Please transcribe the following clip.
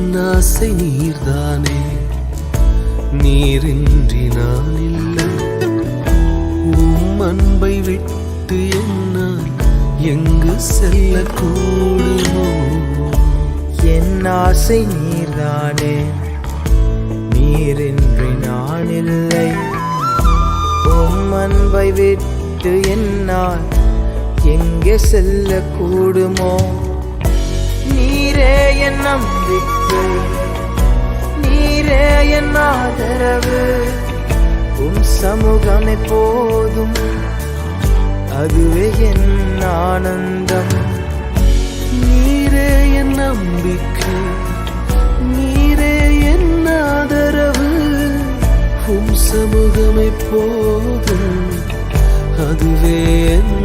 என் ஆசை நீர்தானே, நீரின்றி நான் இல்லை. உம் அன்பை விட்டு என்னால் எங்கு செல்லக்கூடுமோ? என் ஆசை நீர்தானே, நீரின்றி நான் இல்லை. உம் அன்பை விட்டு என்னால் எங்கே செல்லக்கூடுமோ? நீரே என் நம்பிக்கை, நீரே என் ஆதரவு. உம் சமூகம் எப்போதும் அதுவே என் ஆனந்தம். நீரே என் நம்பிக்கை, நீரே என் ஆதரவு. உம் சமூகம் எப்போதும் அதுவே என்